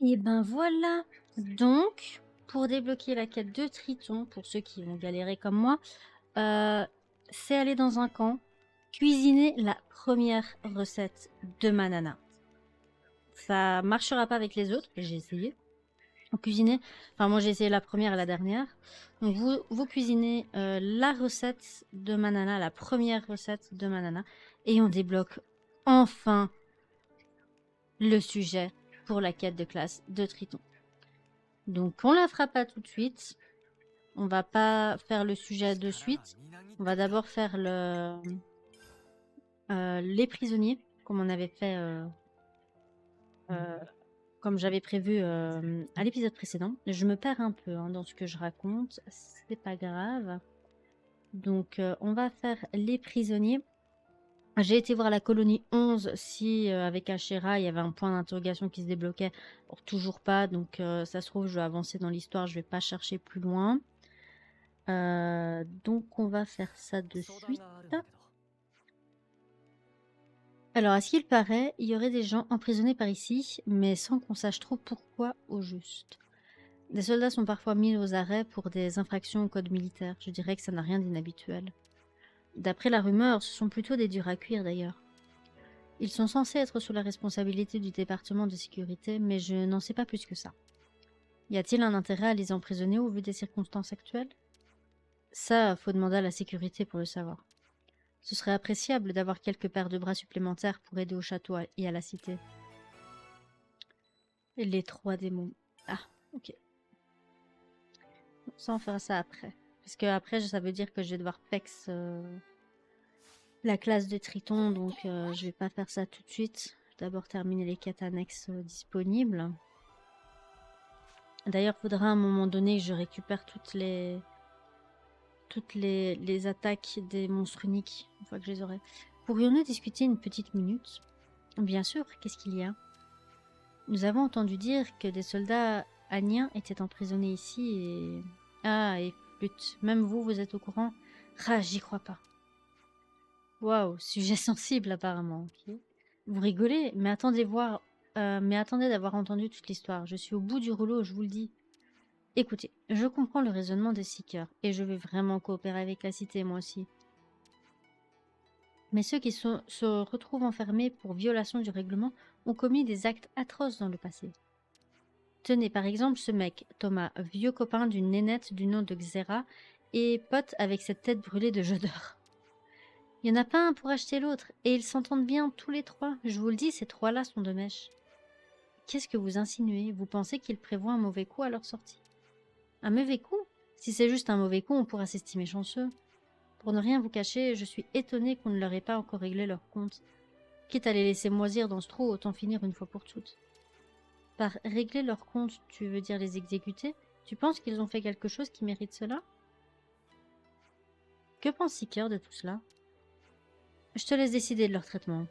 Et ben voilà. Donc, pour débloquer la quête de Triton, pour ceux qui vont galérer comme moi, c'est aller dans un camp, cuisiner la première recette de ma nana. Ça marchera pas avec les autres, j'ai essayé. Cuisiner, enfin moi j'ai essayé la première et la dernière. Donc vous cuisinez la recette de ma nana, la première recette de ma nana, et on débloque enfin le sujet pour la quête de classe de Triton. Donc on la fera pas tout de suite. On va pas faire le sujet de suite. On va d'abord faire les prisonniers, comme on avait fait, comme j'avais prévu à l'épisode précédent. Je me perds un peu hein, dans ce que je raconte. C'est pas grave. Donc on va faire les prisonniers. J'ai été voir la colonie 11 si avec Ashera il y avait un point d'interrogation qui se débloquait. Or, toujours pas, donc ça se trouve je vais avancer dans l'histoire, je vais pas chercher plus loin. Donc on va faire ça de suite. Alors à ce qu'il paraît, il y aurait des gens emprisonnés par ici, mais sans qu'on sache trop pourquoi au juste. Des soldats sont parfois mis aux arrêts pour des infractions au code militaire. Je dirais que ça n'a rien d'inhabituel. D'après la rumeur, ce sont plutôt des durs à cuire d'ailleurs. Ils sont censés être sous la responsabilité du département de sécurité, mais je n'en sais pas plus que ça. Y a-t-il un intérêt à les emprisonner au vu des circonstances actuelles? Ça, faut demander à la sécurité pour le savoir. Ce serait appréciable d'avoir quelques paires de bras supplémentaires pour aider au château et à la cité. Les 3 démons. Ah, ok. Ça, on fera ça après. Parce que après, ça veut dire que je vais devoir pex la classe de Triton, donc je vais pas faire ça tout de suite. D'abord terminer les quêtes annexes disponibles. D'ailleurs, faudra à un moment donné que je récupère toutes les attaques des monstres uniques, une fois que je les aurai. Pourrions-nous discuter une petite minute? Bien sûr, qu'est-ce qu'il y a? Nous avons entendu dire que des soldats aniens étaient emprisonnés ici et... Ah, et flûte, même vous, vous êtes au courant? Ah, j'y crois pas. Waouh, sujet sensible apparemment. Okay. Vous rigolez, mais attendez d'avoir entendu toute l'histoire. Je suis au bout du rouleau, je vous le dis. Écoutez, je comprends le raisonnement des Seekers, et je vais vraiment coopérer avec la cité, moi aussi. Mais ceux qui se retrouvent enfermés pour violation du règlement ont commis des actes atroces dans le passé. Tenez par exemple ce mec, Thomas, vieux copain d'une nénette du nom de Xera, et pote avec cette tête brûlée de Jodor. Il n'y en a pas un pour acheter l'autre, et ils s'entendent bien tous les 3. Je vous le dis, ces 3-là sont de mèche. Qu'est-ce que vous insinuez? Vous pensez qu'ils prévoient un mauvais coup à leur sortie? Un mauvais coup? Si c'est juste un mauvais coup, on pourra s'estimer chanceux. Pour ne rien vous cacher, je suis étonnée qu'on ne leur ait pas encore réglé leur compte. Quitte à les laisser moisir dans ce trou, autant finir une fois pour toutes. Par régler leur compte, tu veux dire les exécuter? Tu penses qu'ils ont fait quelque chose qui mérite cela? Que pense Seeker de tout cela? Je te laisse décider de leur traitement.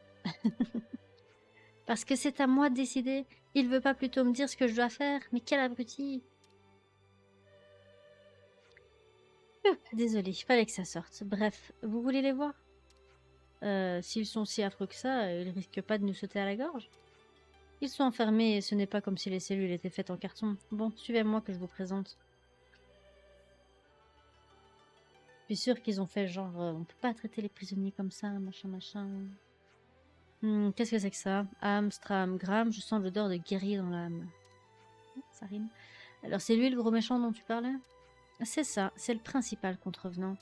Parce que c'est à moi de décider. Il veut pas plutôt me dire ce que je dois faire? Mais quel abruti! Désolée, fallait que ça sorte. Bref, vous voulez les voir? S'ils sont si affreux que ça, ils risquent pas de nous sauter à la gorge. Ils sont enfermés et ce n'est pas comme si les cellules étaient faites en carton. Bon, suivez-moi que je vous présente. Je suis sûre qu'ils ont fait genre, on peut pas traiter les prisonniers comme ça, machin, machin. Qu'est-ce que c'est que ça? Amstram, Gram, je sens l'odeur de guerrier dans l'âme. Ça rime. Alors c'est lui le gros méchant dont tu parlais? C'est ça, c'est le principal contrevenant.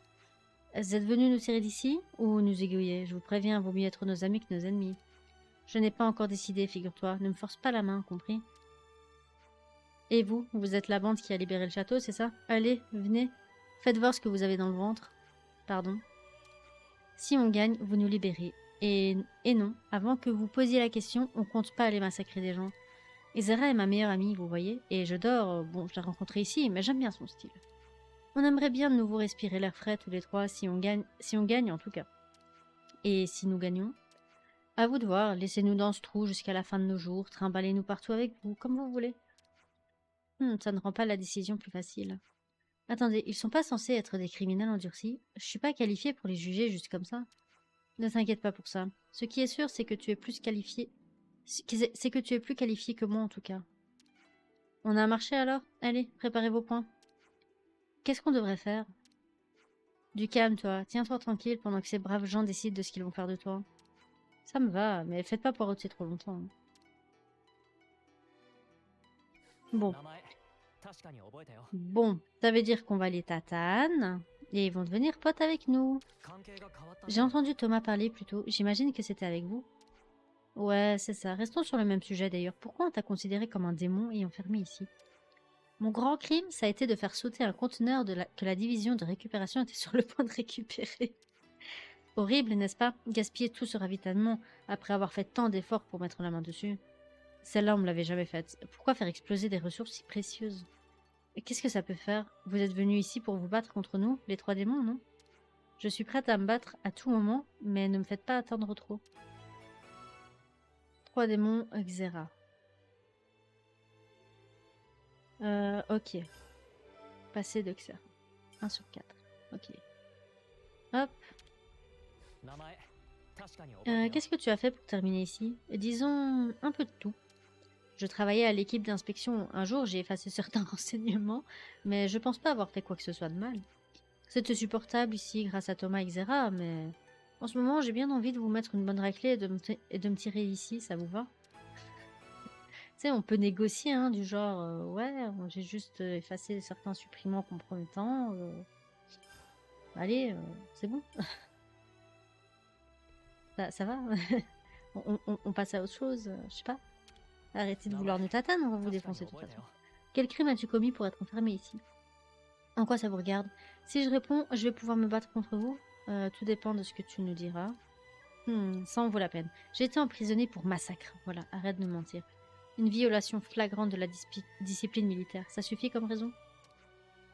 Vous êtes venus nous tirer d'ici ou nous aiguiller? Je vous préviens, vaut mieux être nos amis que nos ennemis. Je n'ai pas encore décidé, figure-toi. Ne me force pas la main, compris? Et vous, vous êtes la bande qui a libéré le château, c'est ça? Allez, venez. Faites voir ce que vous avez dans le ventre. Pardon. Si on gagne, vous nous libérez. Et non, avant que vous posiez la question, on compte pas aller massacrer des gens. Ezra est ma meilleure amie, vous voyez, et je dors, bon, je l'ai rencontrée ici, mais j'aime bien son style. On aimerait bien de nouveau respirer l'air frais tous les trois si on gagne en tout cas. Et si nous gagnons? À vous de voir, laissez-nous dans ce trou jusqu'à la fin de nos jours, trimballez-nous partout avec vous, comme vous voulez. Ça ne rend pas la décision plus facile. Attendez, ils sont pas censés être des criminels endurcis? Je suis pas qualifiée pour les juger juste comme ça. Ne t'inquiète pas pour ça. Ce qui est sûr, c'est que tu es plus qualifié. C'est que tu es plus qualifié que moi en tout cas. On a un marché alors? Allez, préparez vos points. Qu'est-ce qu'on devrait faire? Du calme, toi. Tiens-toi tranquille pendant que ces braves gens décident de ce qu'ils vont faire de toi. Ça me va, mais faites pas poireauter trop longtemps. Bon. Bon, ça veut dire qu'on va les tatanes et ils vont devenir potes avec nous. J'ai entendu Thomas parler plus tôt. J'imagine que c'était avec vous. Ouais, c'est ça. Restons sur le même sujet d'ailleurs. Pourquoi on t'a considéré comme un démon et enfermé ici? Mon grand crime, ça a été de faire sauter un conteneur que la division de récupération était sur le point de récupérer. Horrible, n'est-ce pas? Gaspiller tout ce ravitaillement après avoir fait tant d'efforts pour mettre la main dessus. Celle-là, on me l'avait jamais faite. Pourquoi faire exploser des ressources si précieuses? Qu'est-ce que ça peut faire? Vous êtes venus ici pour vous battre contre nous, les trois démons, non? Je suis prête à me battre à tout moment, mais ne me faites pas attendre trop. Trois démons, Xera. Ok. Passer de Xera. 1 sur 4. Ok. Hop. Qu'est-ce que tu as fait pour terminer ici? Disons un peu de tout. Je travaillais à l'équipe d'inspection. Un jour, j'ai effacé certains renseignements, mais je pense pas avoir fait quoi que ce soit de mal. C'était supportable ici grâce à Thomas et Xera, mais en ce moment, j'ai bien envie de vous mettre une bonne raclée et de me tirer ici, ça vous va? Tu sais, on peut négocier, hein, du genre, ouais, j'ai juste effacé certains supprimants compromettants. Allez, c'est bon, ça va. On passe à autre chose, je sais pas. Arrêtez de vouloir nous tataner, on va vous défoncer de toute façon. Quel crime as-tu commis pour être enfermé ici? En quoi ça vous regarde? Si je réponds, je vais pouvoir me battre contre vous? Tout dépend de ce que tu nous diras. Ça en vaut la peine. J'ai été emprisonnée pour massacre. Voilà, arrête de me mentir. Une violation flagrante de la discipline militaire. Ça suffit comme raison?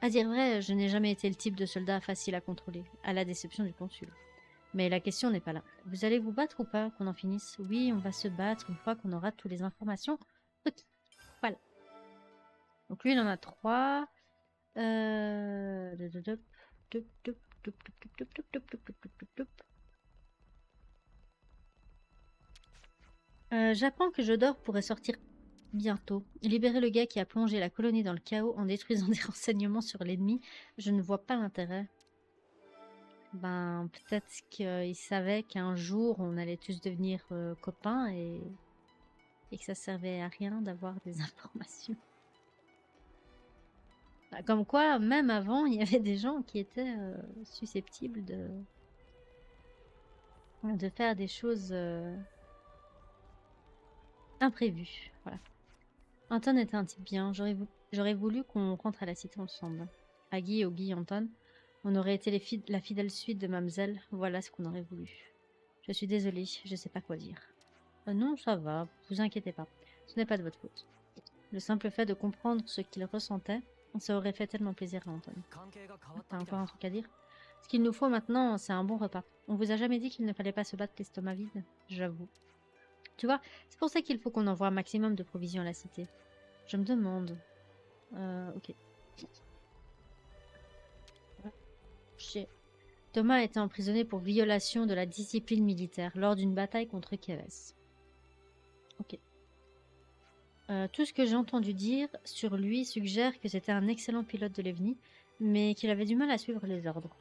À dire vrai, je n'ai jamais été le type de soldat facile à contrôler, à la déception du consul. Mais la question n'est pas là. Vous allez vous battre ou pas, qu'on en finisse? Oui, on va se battre une fois qu'on aura toutes les informations. Ok, voilà. Donc lui, il en a 3. J'apprends que Jodor pourrait sortir bientôt. Libérer le gars qui a plongé la colonie dans le chaos en détruisant des renseignements sur l'ennemi, je ne vois pas l'intérêt. Ben, peut-être qu'il savait qu'un jour on allait tous devenir copains et que ça servait à rien d'avoir des informations. Bah, comme quoi, même avant, il y avait des gens qui étaient susceptibles de faire des choses imprévues. Voilà. Anton était un type bien. J'aurais voulu qu'on rentre à la cité ensemble. Aggie, Oggy, Anton, on aurait été la fidèle suite de Mamselle. Voilà ce qu'on aurait voulu. Je suis désolée, je sais pas quoi dire. Non, ça va, vous inquiétez pas. Ce n'est pas de votre faute. Le simple fait de comprendre ce qu'il ressentait, ça aurait fait tellement plaisir à Anton. T'as encore un truc à dire? Ce qu'il nous faut maintenant, c'est un bon repas. On vous a jamais dit qu'il ne fallait pas se battre l'estomac vide? J'avoue. Tu vois, c'est pour ça qu'il faut qu'on envoie un maximum de provisions à la cité. Je me demande... ok. Chier. Thomas a été emprisonné pour violation de la discipline militaire lors d'une bataille contre Keves. Ok. Tout ce que j'ai entendu dire sur lui suggère que c'était un excellent pilote de l'EVNI, mais qu'il avait du mal à suivre les ordres.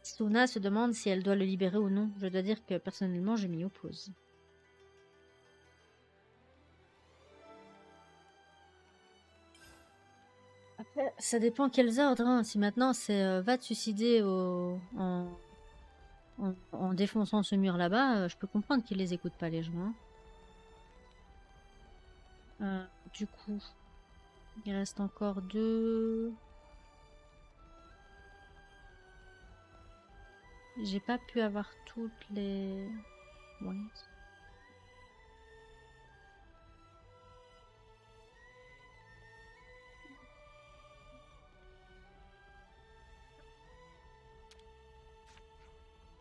Suna se demande si elle doit le libérer ou non. Je dois dire que personnellement, je m'y oppose. Après, ça dépend quels ordres. Hein. Si maintenant c'est va te suicider en défonçant ce mur là-bas, je peux comprendre qu'ils les écoutent pas les gens. Hein. Du coup, il reste encore 2. J'ai pas pu avoir toutes les... Ouais.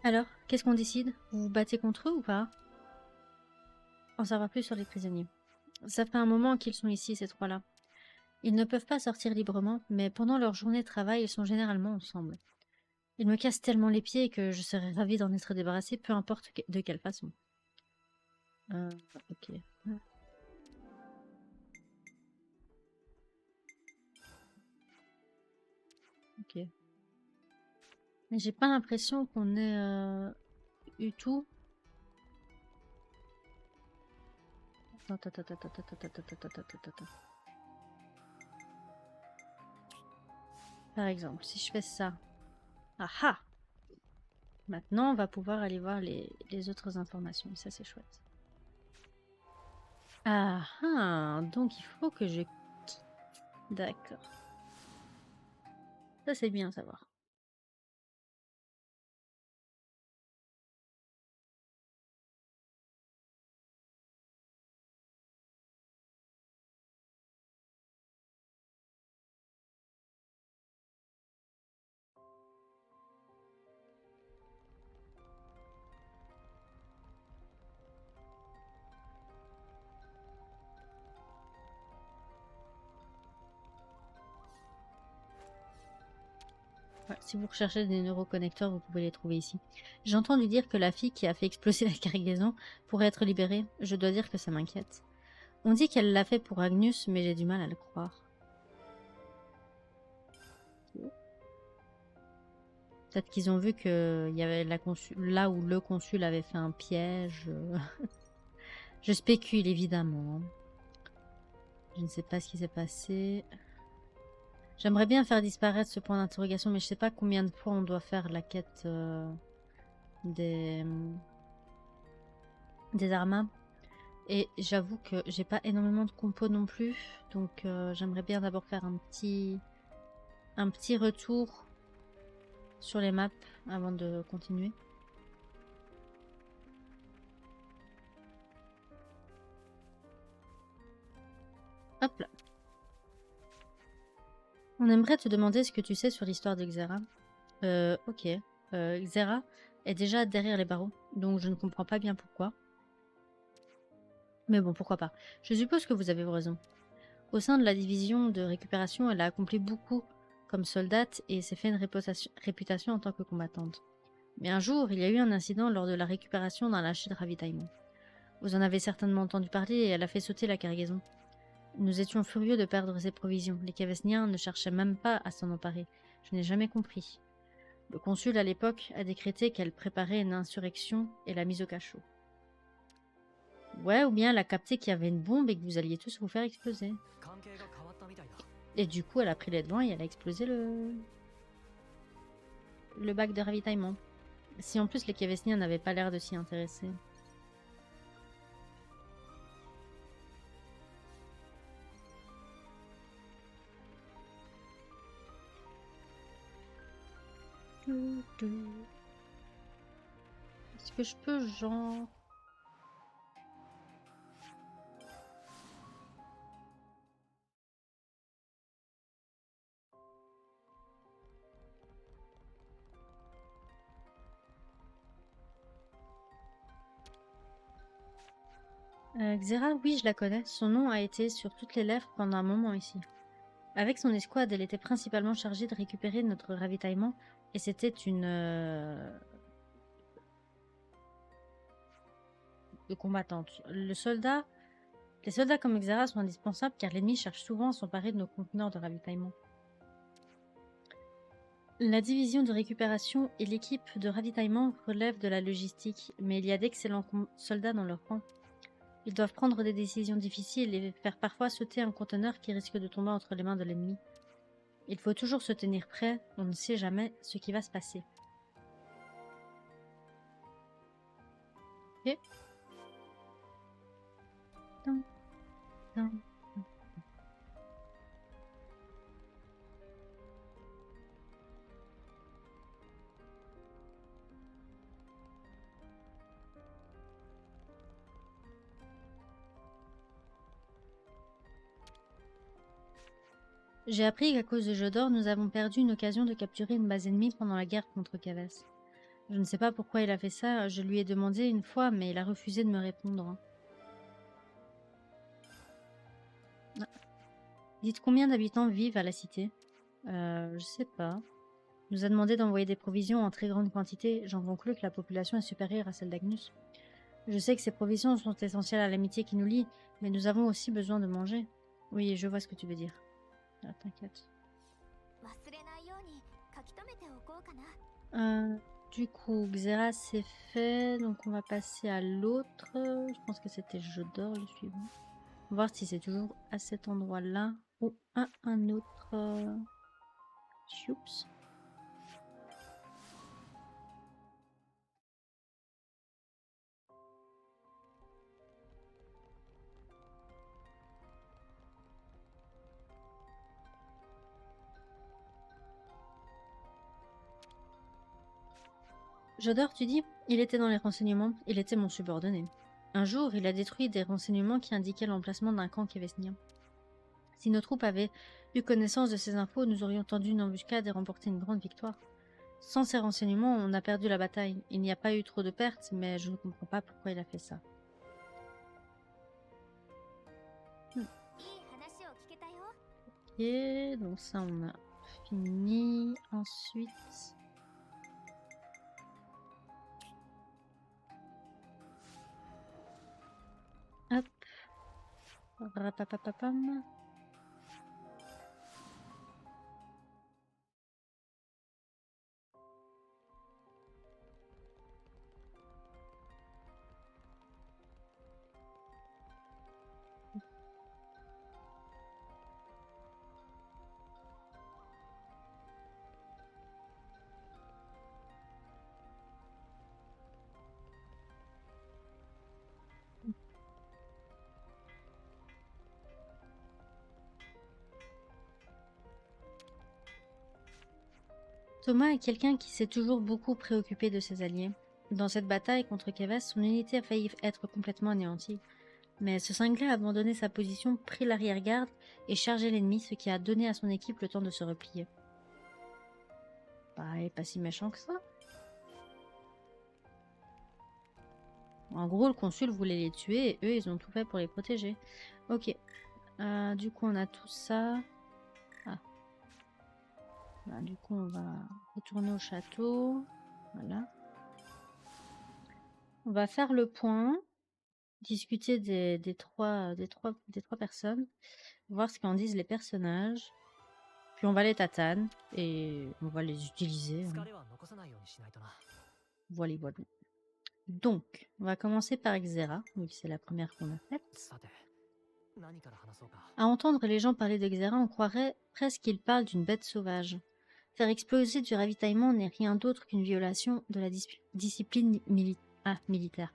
Alors, qu'est-ce qu'on décide? Vous vous battez contre eux ou pas? En savoir plus sur les prisonniers. Ça fait un moment qu'ils sont ici, ces trois-là. Ils ne peuvent pas sortir librement, mais pendant leur journée de travail, ils sont généralement ensemble. Ils me cassent tellement les pieds que je serais ravie d'en être débarrassée, peu importe de quelle façon. Ok. Ok. Mais j'ai pas l'impression qu'on ait eu tout. Attends. Par exemple, si je fais ça. Ah ah! Maintenant, on va pouvoir aller voir les autres informations. Et ça, c'est chouette. Ah ah! Donc, il faut que je quitte. D'accord. Ça, c'est bien à savoir. Ouais, si vous recherchez des neuroconnecteurs, vous pouvez les trouver ici. J'ai entendu dire que la fille qui a fait exploser la cargaison pourrait être libérée. Je dois dire que ça m'inquiète. On dit qu'elle l'a fait pour Agnus, mais j'ai du mal à le croire. Peut-être qu'ils ont vu qu'il y avait là où le consul avait fait un piège. Je spécule évidemment. Je ne sais pas ce qui s'est passé. J'aimerais bien faire disparaître ce point d'interrogation, mais je ne sais pas combien de fois on doit faire la quête des armes. Et j'avoue que j'ai pas énormément de compos non plus, donc j'aimerais bien d'abord faire un petit retour sur les maps avant de continuer. Hop là. On aimerait te demander ce que tu sais sur l'histoire de Xera. Ok. Xera est déjà derrière les barreaux, donc je ne comprends pas bien pourquoi. Mais bon, pourquoi pas. Je suppose que vous avez raison. Au sein de la division de récupération, elle a accompli beaucoup comme soldate et s'est fait une réputation en tant que combattante. Mais un jour, il y a eu un incident lors de la récupération d'un lâcher de ravitaillement. Vous en avez certainement entendu parler et elle a fait sauter la cargaison. Nous étions furieux de perdre ses provisions. Les Cavesniens ne cherchaient même pas à s'en emparer. Je n'ai jamais compris. Le consul à l'époque a décrété qu'elle préparait une insurrection et l'a mise au cachot. Ouais, ou bien elle a capté qu'il y avait une bombe et que vous alliez tous vous faire exploser. Et du coup, elle a pris les devants et elle a explosé le bac de ravitaillement. Si en plus les Cavesniens n'avaient pas l'air de s'y intéresser. Est-ce que je peux genre... Xera, oui, je la connais. Son nom a été sur toutes les lèvres pendant un moment ici. Avec son escouade, elle était principalement chargée de récupérer notre ravitaillement et c'était une combattante. Les soldats comme Xera sont indispensables car l'ennemi cherche souvent à s'emparer de nos conteneurs de ravitaillement. La division de récupération et l'équipe de ravitaillement relèvent de la logistique, mais il y a d'excellents soldats dans leur rang. Ils doivent prendre des décisions difficiles et faire parfois sauter un conteneur qui risque de tomber entre les mains de l'ennemi. Il faut toujours se tenir prêt, on ne sait jamais ce qui va se passer. Ok. J'ai appris qu'à cause de Jodor, nous avons perdu une occasion de capturer une base ennemie pendant la guerre contre Kavas. Je ne sais pas pourquoi il a fait ça. Je lui ai demandé une fois, mais il a refusé de me répondre. Ah. Dites combien d'habitants vivent à la cité? Je sais pas. Il nous a demandé d'envoyer des provisions en très grande quantité. J'en conclus que la population est supérieure à celle d'Agnus. Je sais que ces provisions sont essentielles à l'amitié qui nous lie, mais nous avons aussi besoin de manger. Oui, je vois ce que tu veux dire. Ah, t'inquiète. Du coup, Xera c'est fait, donc on va passer à l'autre. Je pense que c'était Jodor le suivant. On va voir si c'est toujours à cet endroit-là ou à un autre. Choups. Jodor, tu dis? Il était dans les renseignements, il était mon subordonné. Un jour, il a détruit des renseignements qui indiquaient l'emplacement d'un camp kévesnien. Si nos troupes avaient eu connaissance de ces infos, nous aurions tendu une embuscade et remporté une grande victoire. Sans ces renseignements, on a perdu la bataille. Il n'y a pas eu trop de pertes, mais je ne comprends pas pourquoi il a fait ça. Ok, donc ça on a fini. Ensuite... Hop. Rapapapapam. Thomas est quelqu'un qui s'est toujours beaucoup préoccupé de ses alliés. Dans cette bataille contre Keves, son unité a failli être complètement anéantie. Mais ce cinglé a abandonné sa position, pris l'arrière-garde et chargé l'ennemi, ce qui a donné à son équipe le temps de se replier. Bah, il est pas si méchant que ça. En gros, le consul voulait les tuer et eux, ils ont tout fait pour les protéger. Ok. Du coup, on a tout ça. Ah. Bah, du coup, on va retourner au château. Voilà. On va faire le point. Discuter des trois personnes. Voir ce qu'en disent les personnages. Puis on va les tatane. Et on va les utiliser. Hein. Voilà, voilà. Donc, on va commencer par Xera, vu que c'est la première qu'on a faite. À entendre les gens parler de Xera, on croirait presque qu'ils parlent d'une bête sauvage. Faire exploser du ravitaillement n'est rien d'autre qu'une violation de la discipline militaire.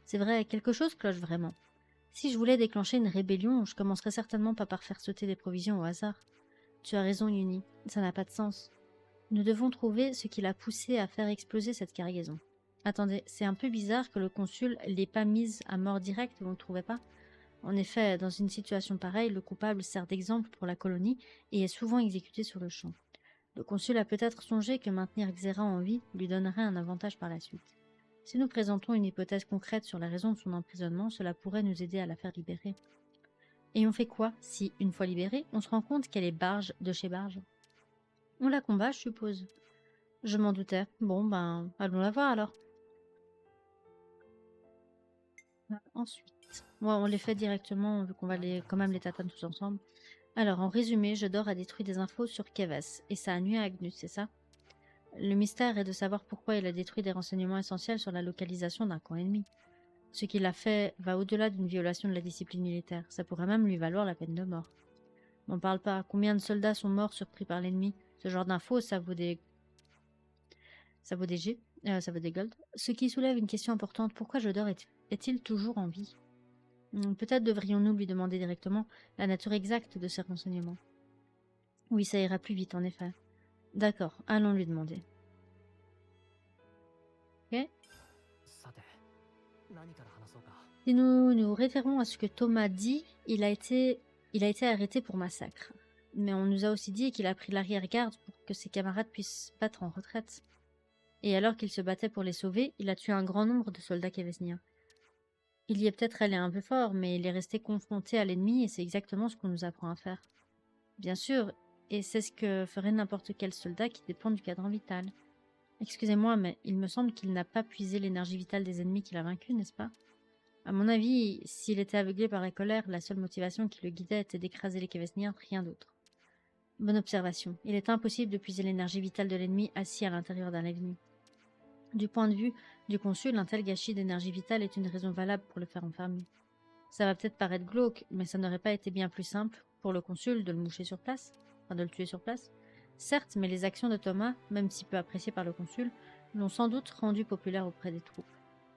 C'est vrai, quelque chose cloche vraiment. Si je voulais déclencher une rébellion, je commencerais certainement pas par faire sauter des provisions au hasard. Tu as raison, Yuni, ça n'a pas de sens. Nous devons trouver ce qui l'a poussé à faire exploser cette cargaison. Attendez, c'est un peu bizarre que le consul l'ait pas mise à mort directe, vous ne trouvez pas? En effet, dans une situation pareille, le coupable sert d'exemple pour la colonie et est souvent exécuté sur le champ. Le consul a peut-être songé que maintenir Xera en vie lui donnerait un avantage par la suite. Si nous présentons une hypothèse concrète sur la raison de son emprisonnement, cela pourrait nous aider à la faire libérer. Et on fait quoi si, une fois libérée, on se rend compte qu'elle est barge de chez barge? On la combat, je suppose. Je m'en doutais. Bon, ben, allons la voir alors. Ensuite, on les fait directement, vu qu'on va quand même les tatane tous ensemble. Alors, en résumé, Jodor a détruit des infos sur Keves, et ça a nuit à Agnus, c'est ça? Le mystère est de savoir pourquoi il a détruit des renseignements essentiels sur la localisation d'un camp ennemi. Ce qu'il a fait va au-delà d'une violation de la discipline militaire. Ça pourrait même lui valoir la peine de mort. M'en parle pas. Combien de soldats sont morts surpris par l'ennemi? Ce genre d'infos, ça vaut des G, ça vaut des gold. Ce qui soulève une question importante. Pourquoi Jodor est-il toujours en vie? Peut-être devrions-nous lui demander directement la nature exacte de ces renseignements. Oui, ça ira plus vite, en effet. D'accord, allons lui demander. Ok. Si nous nous référons à ce que Thomas dit, il a été arrêté pour massacre. Mais on nous a aussi dit qu'il a pris l'arrière-garde pour que ses camarades puissent battre en retraite. Et alors qu'il se battait pour les sauver, il a tué un grand nombre de soldats kevesniens. Il y est peut-être allé un peu fort, mais il est resté confronté à l'ennemi et c'est exactement ce qu'on nous apprend à faire. Bien sûr, et c'est ce que ferait n'importe quel soldat qui dépend du cadran vital. Excusez-moi, mais il me semble qu'il n'a pas puisé l'énergie vitale des ennemis qu'il a vaincus, n'est-ce pas? À mon avis, s'il était aveuglé par la colère, la seule motivation qui le guidait était d'écraser les Kevesniens, rien d'autre. Bonne observation. Il est impossible de puiser l'énergie vitale de l'ennemi assis à l'intérieur d'un ennemi. Du point de vue du consul, un tel gâchis d'énergie vitale est une raison valable pour le faire enfermer. Ça va peut-être paraître glauque, mais ça n'aurait pas été bien plus simple pour le consul de le moucher sur place, de le tuer sur place. Certes, mais les actions de Thomas, même si peu appréciées par le consul, l'ont sans doute rendu populaire auprès des troupes.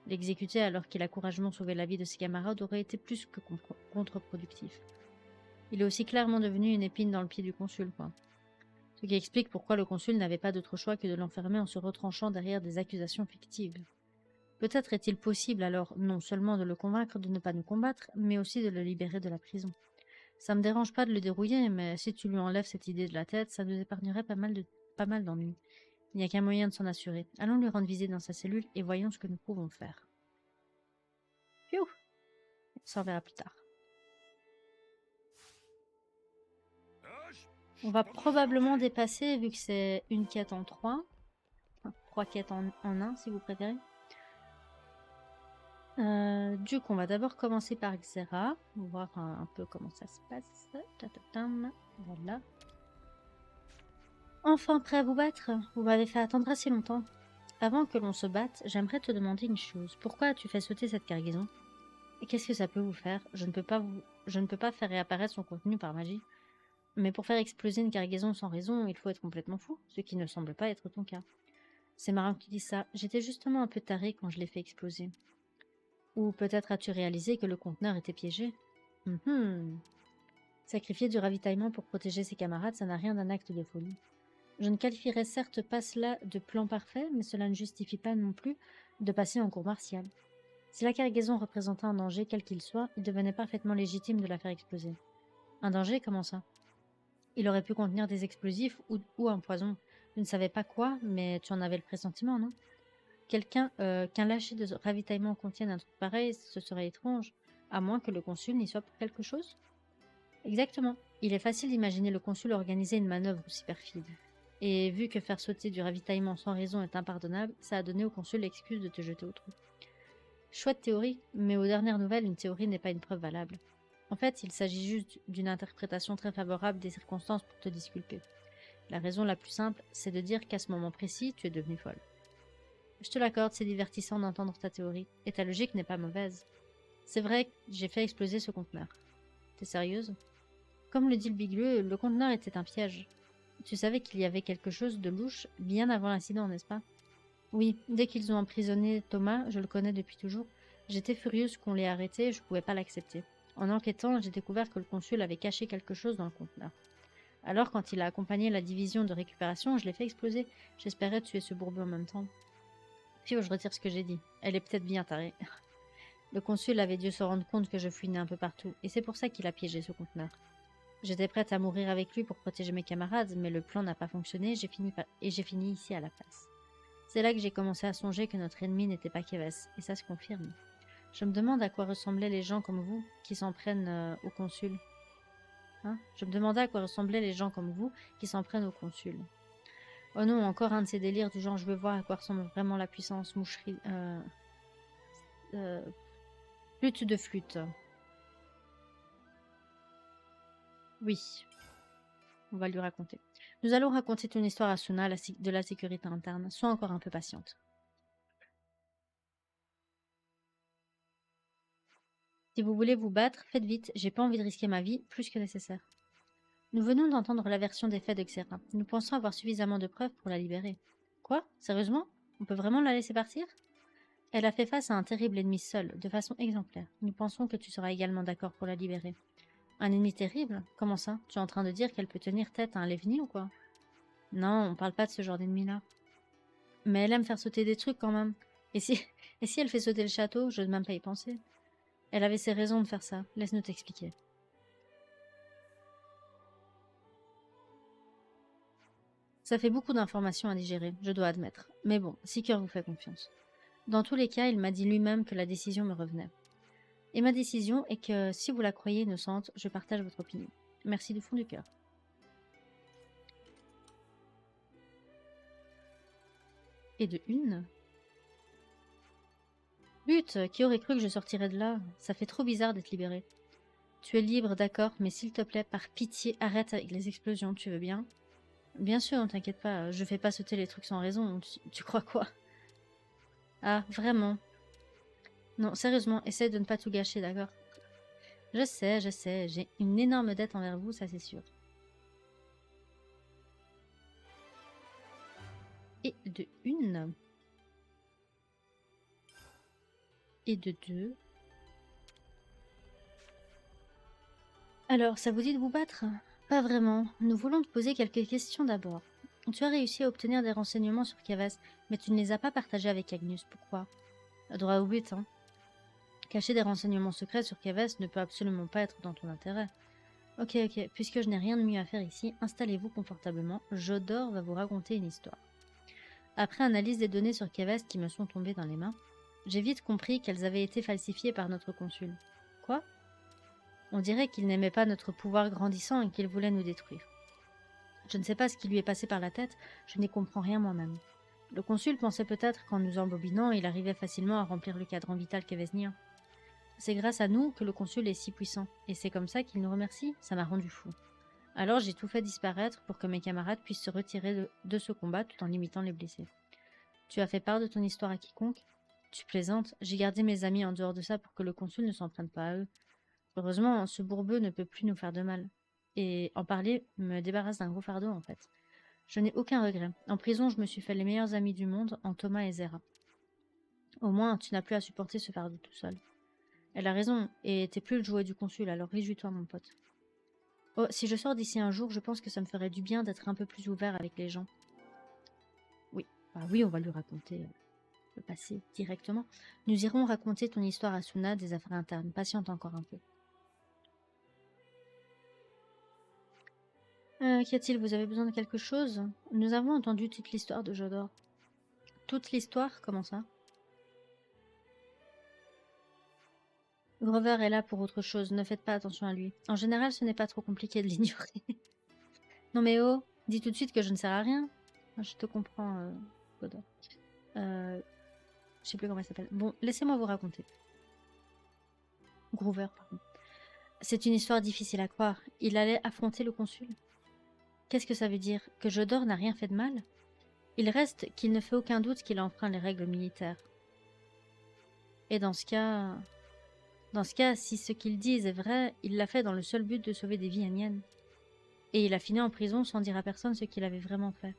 L'exécuter alors qu'il a courageusement sauvé la vie de ses camarades aurait été plus que contre-productif. Il est aussi clairement devenu une épine dans le pied du consul, quoi. Ce qui explique pourquoi le consul n'avait pas d'autre choix que de l'enfermer en se retranchant derrière des accusations fictives. Peut-être est-il possible alors non seulement de le convaincre de ne pas nous combattre, mais aussi de le libérer de la prison. Ça me dérange pas de le dérouiller, mais si tu lui enlèves cette idée de la tête, ça nous épargnerait pas mal d'ennuis. Il n'y a qu'un moyen de s'en assurer. Allons lui rendre visite dans sa cellule et voyons ce que nous pouvons faire. Pfiou! On s'en verra plus tard. On va probablement dépasser, vu que c'est une quête en 3. Enfin, 3 quêtes en 1, si vous préférez. Du coup, on va d'abord commencer par Xera. On va voir un peu comment ça se passe. Voilà. Enfin prêt à vous battre? Vous m'avez fait attendre assez longtemps. Avant que l'on se batte, j'aimerais te demander une chose. Pourquoi as-tu fait sauter cette cargaison? Et qu'est-ce que ça peut vous faire? Je ne peux pas faire réapparaître son contenu par magie. Mais pour faire exploser une cargaison sans raison, il faut être complètement fou, ce qui ne semble pas être ton cas. C'est marrant que tu dis ça. J'étais justement un peu taré quand je l'ai fait exploser. Ou peut-être as-tu réalisé que le conteneur était piégé? Sacrifier du ravitaillement pour protéger ses camarades, ça n'a rien d'un acte de folie. Je ne qualifierais certes pas cela de plan parfait, mais cela ne justifie pas non plus de passer en cours martial. Si la cargaison représentait un danger quel qu'il soit, il devenait parfaitement légitime de la faire exploser. Un danger, comment ça? Il aurait pu contenir des explosifs ou un poison. Je ne savais pas quoi, mais tu en avais le pressentiment, non? Qu'un lâcher de ravitaillement contienne un truc pareil, ce serait étrange, à moins que le consul n'y soit pour quelque chose? Exactement. Il est facile d'imaginer le consul organiser une manœuvre aussi perfide. Et vu que faire sauter du ravitaillement sans raison est impardonnable, ça a donné au consul l'excuse de te jeter au trou. Chouette théorie, mais aux dernières nouvelles, une théorie n'est pas une preuve valable. En fait, il s'agit juste d'une interprétation très favorable des circonstances pour te disculper. La raison la plus simple, c'est de dire qu'à ce moment précis, tu es devenue folle. Je te l'accorde, c'est divertissant d'entendre ta théorie, et ta logique n'est pas mauvaise. C'est vrai que j'ai fait exploser ce conteneur. T'es sérieuse? Comme le dit le bigleux, le conteneur était un piège. Tu savais qu'il y avait quelque chose de louche bien avant l'incident, n'est-ce pas? Oui, dès qu'ils ont emprisonné Thomas, je le connais depuis toujours, j'étais furieuse qu'on l'ait arrêté et je ne pouvais pas l'accepter. En enquêtant, j'ai découvert que le consul avait caché quelque chose dans le conteneur. Alors, quand il a accompagné la division de récupération, je l'ai fait exploser. J'espérais tuer ce bourbu en même temps. Puis, je retire ce que j'ai dit. Elle est peut-être bien tarée. Le consul avait dû se rendre compte que je fouinais un peu partout, et c'est pour ça qu'il a piégé ce conteneur. J'étais prête à mourir avec lui pour protéger mes camarades, mais le plan n'a pas fonctionné et j'ai fini ici à la place. C'est là que j'ai commencé à songer que notre ennemi n'était pas Keves, et ça se confirme. Je me demande à quoi ressemblaient les gens comme vous qui s'en prennent au consul. Je me demandais à quoi ressemblaient les gens comme vous qui s'en prennent au consul. Oh non, encore un de ces délires du genre je veux voir à quoi ressemble vraiment la puissance moucherie. Flûte de flûte. Oui, on va lui raconter. Nous allons raconter ton histoire à Suna de la sécurité interne. Sois encore un peu patiente. Si vous voulez vous battre, faites vite. J'ai pas envie de risquer ma vie plus que nécessaire. Nous venons d'entendre la version des faits de Xera. Nous pensons avoir suffisamment de preuves pour la libérer. Quoi? Sérieusement? On peut vraiment la laisser partir? Elle a fait face à un terrible ennemi seul, de façon exemplaire. Nous pensons que tu seras également d'accord pour la libérer. Un ennemi terrible? Comment ça? Tu es en train de dire qu'elle peut tenir tête à un Levni ou quoi? Non, on parle pas de ce genre d'ennemi-là. Mais elle aime faire sauter des trucs quand même. Et si, et si elle fait sauter le château, je n'ose même pas y penser. Elle avait ses raisons de faire ça. Laisse-nous t'expliquer. Ça fait beaucoup d'informations à digérer, je dois admettre. Mais bon, Seeker vous fait confiance. Dans tous les cas, il m'a dit lui-même que la décision me revenait. Et ma décision est que, si vous la croyez innocente, je partage votre opinion. Merci du fond du cœur. Et de une. Lutte, qui aurait cru que je sortirais de là? Ça fait trop bizarre d'être libérée. Tu es libre, d'accord, mais s'il te plaît, par pitié, arrête avec les explosions, tu veux bien? Bien sûr, ne t'inquiète pas, je fais pas sauter les trucs sans raison, tu crois quoi? Ah, vraiment? Non, sérieusement, essaie de ne pas tout gâcher, d'accord? Je sais, j'ai une énorme dette envers vous, ça c'est sûr. Et de une. Et de deux. Alors, ça vous dit de vous battre? Pas vraiment. Nous voulons te poser quelques questions d'abord. Tu as réussi à obtenir des renseignements sur Kavas, mais tu ne les as pas partagés avec Agnus. Pourquoi? Droit au but, hein. Cacher des renseignements secrets sur Kavas ne peut absolument pas être dans ton intérêt. Ok, puisque je n'ai rien de mieux à faire ici, installez-vous confortablement. Jodor va vous raconter une histoire. Après analyse des données sur Kavas qui me sont tombées dans les mains, j'ai vite compris qu'elles avaient été falsifiées par notre consul. Quoi? On dirait qu'il n'aimait pas notre pouvoir grandissant et qu'il voulait nous détruire. Je ne sais pas ce qui lui est passé par la tête, je n'y comprends rien moi-même. Le consul pensait peut-être qu'en nous embobinant, il arrivait facilement à remplir le cadran vital qu'Evesnia. C'est grâce à nous que le consul est si puissant, et c'est comme ça qu'il nous remercie, ça m'a rendu fou. Alors j'ai tout fait disparaître pour que mes camarades puissent se retirer de ce combat tout en limitant les blessés. Tu as fait part de ton histoire à quiconque? Tu plaisantes, j'ai gardé mes amis en dehors de ça pour que le consul ne s'en prenne pas à eux. Heureusement, ce bourbeux ne peut plus nous faire de mal. Et en parler me débarrasse d'un gros fardeau en fait. Je n'ai aucun regret. En prison, je me suis fait les meilleurs amis du monde en Thomas et Zera. Au moins, tu n'as plus à supporter ce fardeau tout seul. Elle a raison, et t'es plus le jouet du consul, alors réjouis-toi mon pote. Oh, si je sors d'ici un jour, je pense que ça me ferait du bien d'être un peu plus ouvert avec les gens. Oui, bah oui, on va lui raconter le passé directement. Nous irons raconter ton histoire à Suna des affaires internes. Patiente encore un peu. Qu'y a-t-il? Vous avez besoin de quelque chose? Nous avons entendu toute l'histoire de Jodor. Toute l'histoire? Comment ça? Grover est là pour autre chose, ne faites pas attention à lui. En général, ce n'est pas trop compliqué de l'ignorer. Non mais oh, dis tout de suite que je ne sers à rien. Je te comprends, Godot. Je sais plus comment il s'appelle. Bon, laissez-moi vous raconter. Grover, pardon. C'est une histoire difficile à croire. Il allait affronter le consul. Qu'est-ce que ça veut dire? Que Jodor n'a rien fait de mal? Il reste qu'il ne fait aucun doute qu'il a enfreint les règles militaires. Et dans ce cas, si ce qu'ils disent est vrai, il l'a fait dans le seul but de sauver des vies amiennes. Et il a fini en prison sans dire à personne ce qu'il avait vraiment fait.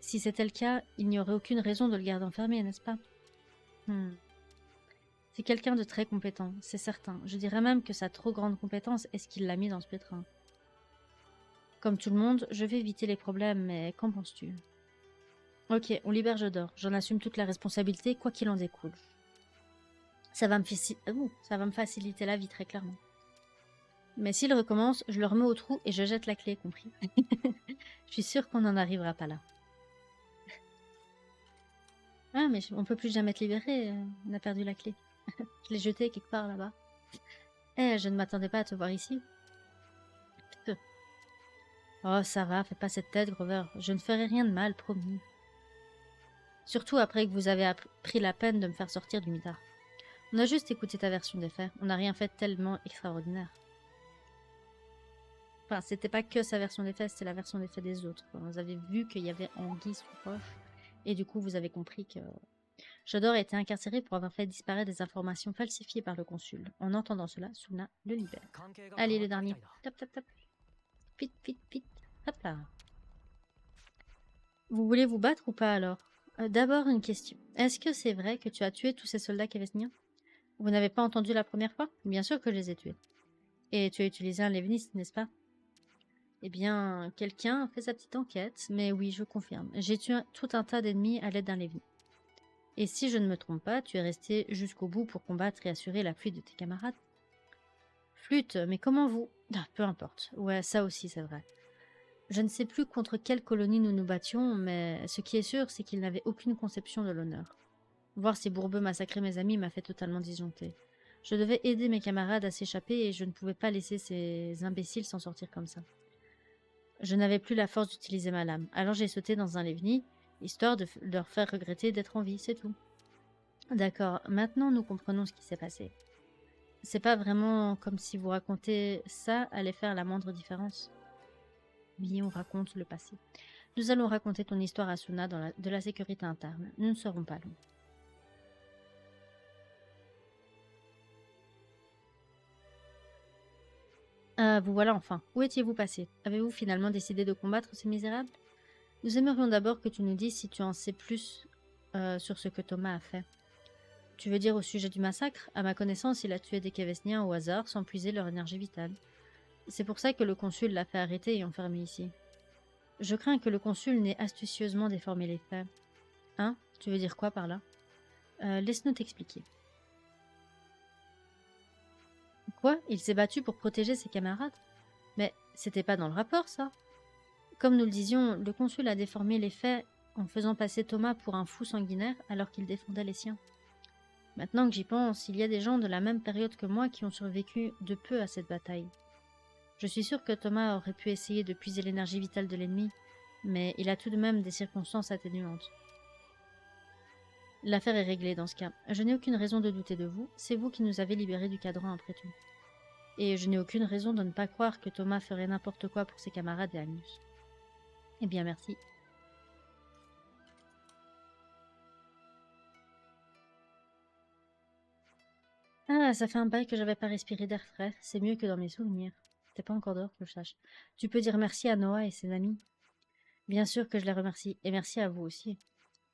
Si c'était le cas, il n'y aurait aucune raison de le garder enfermé, n'est-ce pas? C'est quelqu'un de très compétent, c'est certain. Je dirais même que sa trop grande compétence est ce qui l'a mis dans ce pétrin. Comme tout le monde, je vais éviter les problèmes, mais qu'en penses-tu? Ok, on libère Jodor. J'en assume toute la responsabilité, quoi qu'il en découle. Ça va me faciliter la vie, très clairement. Mais s'il recommence, je le remets au trou et je jette la clé, compris? Je suis sûre qu'on n'en arrivera pas là. Ah, mais on peut plus jamais te libérer, on a perdu la clé. Je l'ai jetée quelque part là-bas. Eh, je ne m'attendais pas à te voir ici. Oh, ça va, fais pas cette tête, Grover. Je ne ferai rien de mal, promis. Surtout après que vous avez pris la peine de me faire sortir du mitard. On a juste écouté ta version des faits. On n'a rien fait de tellement extraordinaire. Enfin, c'était pas que sa version des faits, c'était la version des faits des autres. Vous avez vu qu'il y avait Anguille sous roche. Et du coup, vous avez compris que Jodor a été incarcéré pour avoir fait disparaître des informations falsifiées par le consul. En entendant cela, Suna le libère. Allez, le dernier. Tap, tap, tap. Pit, pit, pit. Hop là. Vous voulez vous battre ou pas alors? D'abord une question. Est-ce que c'est vrai que tu as tué tous ces soldats Kevesniens? Vous n'avez pas entendu la première fois? Bien sûr que je les ai tués. Et tu as utilisé un Leveniste, n'est-ce pas? Eh bien, quelqu'un a fait sa petite enquête, mais oui, je confirme. J'ai tué tout un tas d'ennemis à l'aide d'un Levi. Et si je ne me trompe pas, tu es resté jusqu'au bout pour combattre et assurer la fuite de tes camarades? Flûte, mais comment vous... Ah, peu importe. Ouais, ça aussi, c'est vrai. Je ne sais plus contre quelle colonie nous nous battions, mais ce qui est sûr, c'est qu'il n'avait aucune conception de l'honneur. Voir ces bourbeux massacrer mes amis m'a fait totalement disjoncter. Je devais aider mes camarades à s'échapper et je ne pouvais pas laisser ces imbéciles s'en sortir comme ça. Je n'avais plus la force d'utiliser ma lame, alors j'ai sauté dans un Levni, histoire de leur faire regretter d'être en vie, c'est tout. D'accord, maintenant nous comprenons ce qui s'est passé. C'est pas vraiment comme si vous racontez ça allait faire la moindre différence. Oui, on raconte le passé. Nous allons raconter ton histoire à Suna de la sécurité interne. Nous ne serons pas longs. Ah, vous voilà enfin. Où étiez-vous passé? Avez-vous finalement décidé de combattre ces misérables? Nous aimerions d'abord que tu nous dises si tu en sais plus sur ce que Thomas a fait. Tu veux dire au sujet du massacre? À ma connaissance, il a tué des Kevesniens au hasard sans puiser leur énergie vitale. C'est pour ça que le consul l'a fait arrêter et enfermer ici. Je crains que le consul n'ait astucieusement déformé les faits. Hein? Tu veux dire quoi par là? Laisse-nous t'expliquer. Quoi? Il s'est battu pour protéger ses camarades? Mais c'était pas dans le rapport, ça? Comme nous le disions, le consul a déformé les faits en faisant passer Thomas pour un fou sanguinaire alors qu'il défendait les siens. Maintenant que j'y pense, il y a des gens de la même période que moi qui ont survécu de peu à cette bataille. Je suis sûre que Thomas aurait pu essayer de puiser l'énergie vitale de l'ennemi, mais il a tout de même des circonstances atténuantes. L'affaire est réglée dans ce cas. Je n'ai aucune raison de douter de vous, c'est vous qui nous avez libérés du cadran après tout. Et je n'ai aucune raison de ne pas croire que Thomas ferait n'importe quoi pour ses camarades et Agnus. Eh bien, merci. Ah, ça fait un bail que j'avais pas respiré d'air frais. C'est mieux que dans mes souvenirs. T'es pas encore dehors que je sache. Tu peux dire merci à Noah et ses amis. Bien sûr que je les remercie, et merci à vous aussi.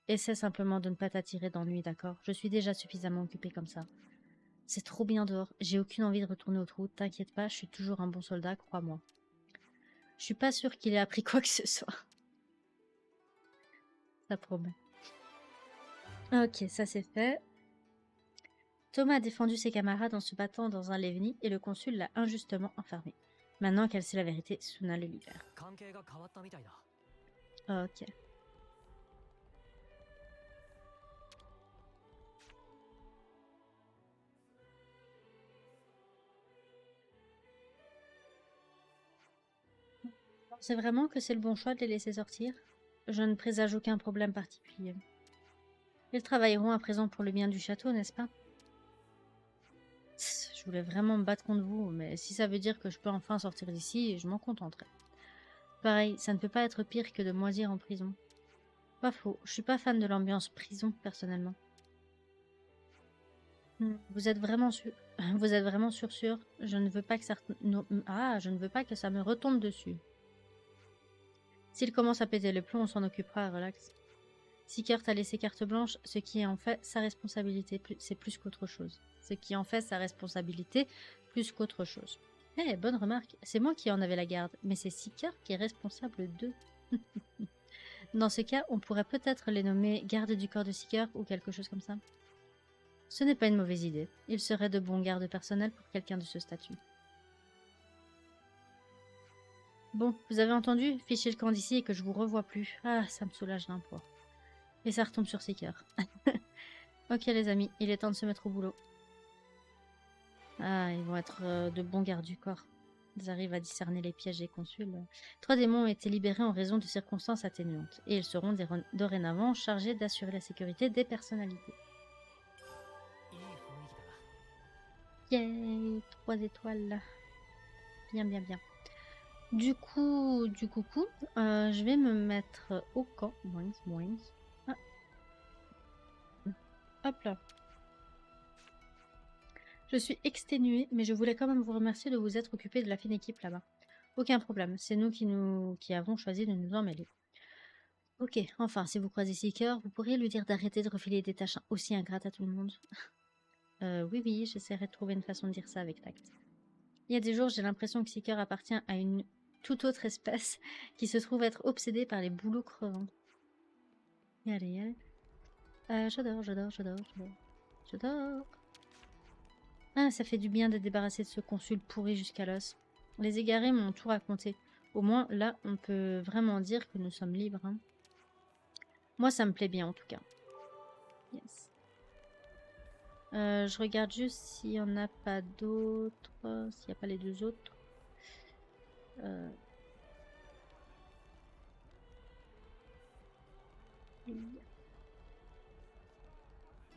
Essaie simplement de ne pas t'attirer d'ennui, d'accord? Je suis déjà suffisamment occupée comme ça. C'est trop bien dehors, j'ai aucune envie de retourner au trou. T'inquiète pas, je suis toujours un bon soldat, crois-moi. Je suis pas sûre qu'il ait appris quoi que ce soit. Ça promet. Ok, ça c'est fait. Thomas a défendu ses camarades en se battant dans un Levni et le consul l'a injustement enfermé. Maintenant qu'elle sait la vérité, Suna le libère. Ok. C'est vraiment que c'est le bon choix de les laisser sortir? Je ne présage aucun problème particulier. Ils travailleront à présent pour le bien du château, n'est-ce pas? Je voulais vraiment me battre contre vous, mais si ça veut dire que je peux enfin sortir d'ici, je m'en contenterai. Pareil, ça ne peut pas être pire que de moisir en prison. Pas faux, je suis pas fan de l'ambiance prison, personnellement. Vous êtes vraiment sûr? Vous êtes vraiment sûr? Je ne veux pas que ça... je ne veux pas que ça me retombe dessus. S'il commence à péter les plombs, on s'en occupera, relax. Si Kurt a laissé carte blanche, ce qui est en fait sa responsabilité, c'est plus qu'autre chose. Ce qui en fait sa responsabilité, plus qu'autre chose. Eh, bonne remarque, c'est moi qui en avais la garde, mais c'est Seeker qui est responsable d'eux. Dans ce cas, on pourrait peut-être les nommer garde du corps de Seeker ou quelque chose comme ça. Ce n'est pas une mauvaise idée. Ils seraient de bons gardes personnels pour quelqu'un de ce statut. Bon, vous avez entendu? Fichez le camp d'ici et que je vous revoie plus. Ah, ça me soulage d'un poids. Et ça retombe sur Seeker. Ok les amis, il est temps de se mettre au boulot. Ah, ils vont être de bons gardes du corps. Ils arrivent à discerner les pièges des consuls. 3 démons ont été libérés en raison de circonstances atténuantes, et ils seront dorénavant chargés d'assurer la sécurité des personnalités. Yay, 3 étoiles. Bien, bien, bien. Du coup, je vais me mettre au camp. Moins. Ah. Hop là. Je suis exténuée, mais je voulais quand même vous remercier de vous être occupé de la fine équipe là-bas. Aucun problème, c'est nous qui avons choisi de nous en mêler. Ok, enfin, si vous croisez Seeker, vous pourriez lui dire d'arrêter de refiler des tâches aussi ingrates à tout le monde. Oui, j'essaierai de trouver une façon de dire ça avec tact. Il y a des jours, j'ai l'impression que Seeker appartient à une toute autre espèce qui se trouve être obsédée par les boulots crevants. Y allez. J'adore. Ah, ça fait du bien de débarrasser de ce consul pourri jusqu'à l'os. Les égarés m'ont tout raconté. Au moins, là, on peut vraiment dire que nous sommes libres, hein. Moi, ça me plaît bien, en tout cas. Yes. Je regarde juste s'il n'y en a pas d'autres, s'il n'y a pas les deux autres. Euh,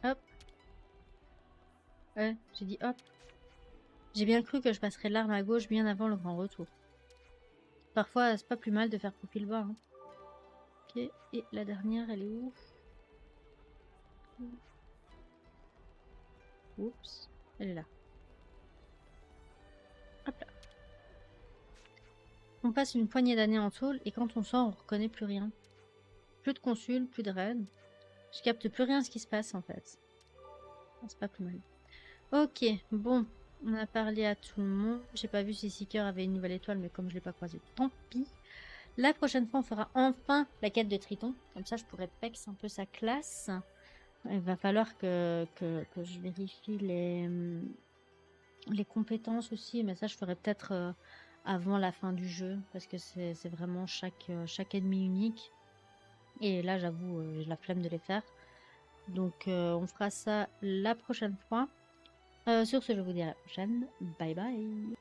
Hop. Ouais, j'ai dit hop. J'ai bien cru que je passerais l'arme à gauche bien avant le grand retour. Parfois, c'est pas plus mal de faire profil bas, hein. Ok, et la dernière, elle est où? Oups, elle est là. Hop là. On passe une poignée d'années en tôle et quand on sort, on reconnaît plus rien. Plus de consul, plus de reine. Je capte plus rien ce qui se passe en fait. C'est pas plus mal. Ok, bon, on a parlé à tout le monde. J'ai pas vu si Seeker avait une nouvelle étoile, mais comme je l'ai pas croisé, tant pis. La prochaine fois, on fera enfin la quête de Triton. Comme ça, je pourrais pex un peu sa classe. Il va falloir que je vérifie les compétences aussi, mais ça, je ferai peut-être avant la fin du jeu, parce que c'est vraiment chaque ennemi unique. Et là, j'avoue, j'ai la flemme de les faire. Donc, on fera ça la prochaine fois. Sur ce, je vous dis à la prochaine. Bye bye.